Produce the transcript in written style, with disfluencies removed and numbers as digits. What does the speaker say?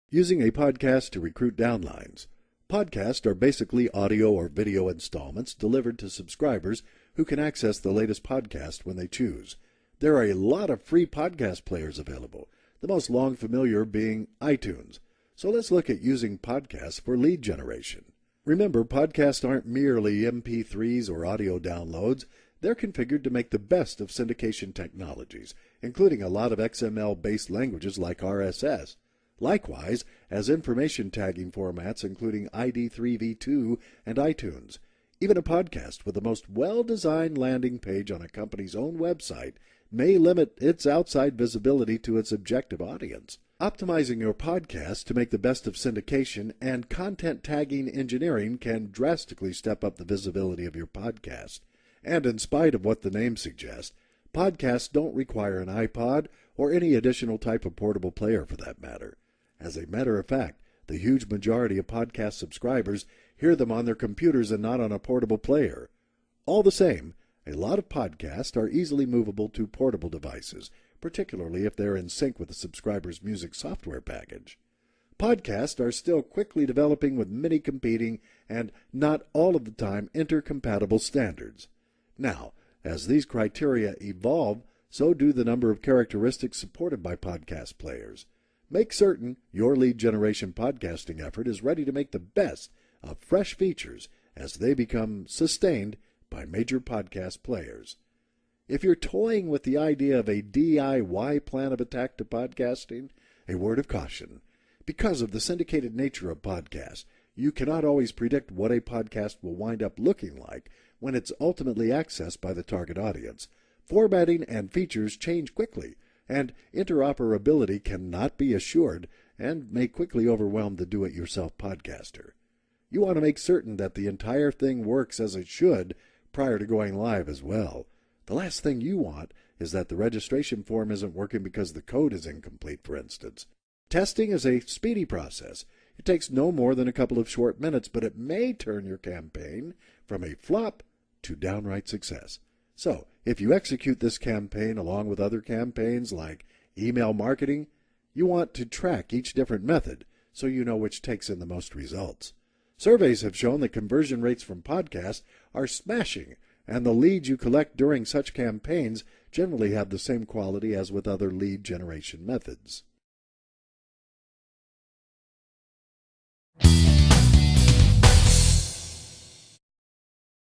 Using a podcast to recruit downlines. Podcasts are basically audio or video installments delivered to subscribers who can access the latest podcast when they choose. There are a lot of free podcast players available, the most long familiar being iTunes. So let's look at using podcasts for lead generation. Remember, podcasts aren't merely MP3s or audio downloads. They're configured to make the best of syndication technologies, including a lot of XML-based languages like RSS. Likewise, as information tagging formats including ID3V2 and iTunes. Even a podcast with the most well-designed landing page on a company's own website may limit its outside visibility to its objective audience. Optimizing your podcast to make the best of syndication and content tagging engineering can drastically step up the visibility of your podcast. And in spite of what the name suggests, podcasts don't require an iPod or any additional type of portable player for that matter. As a matter of fact, the huge majority of podcast subscribers hear them on their computers and not on a portable player. All the same, a lot of podcasts are easily movable to portable devices, particularly if they're in sync with the subscriber's music software package. Podcasts are still quickly developing with many competing and not all of the time intercompatible standards. Now, as these criteria evolve, so do the number of characteristics supported by podcast players. Make certain your lead generation podcasting effort is ready to make the best of fresh features as they become sustained by major podcast players. If you're toying with the idea of a DIY plan of attack to podcasting, a word of caution. Because of the syndicated nature of podcasts, you cannot always predict what a podcast will wind up looking like when it's ultimately accessed by the target audience. Formatting and features change quickly, and interoperability cannot be assured and may quickly overwhelm the do-it-yourself podcaster. You want to make certain that the entire thing works as it should prior to going live as well. The last thing you want is that the registration form isn't working because the code is incomplete, for instance. Testing is a speedy process. It takes no more than a couple of short minutes, but it may turn your campaign from a flop to downright success. So, if you execute this campaign along with other campaigns like email marketing, you want to track each different method so you know which takes in the most results. Surveys have shown that conversion rates from podcasts are smashing, and the leads you collect during such campaigns generally have the same quality as with other lead generation methods.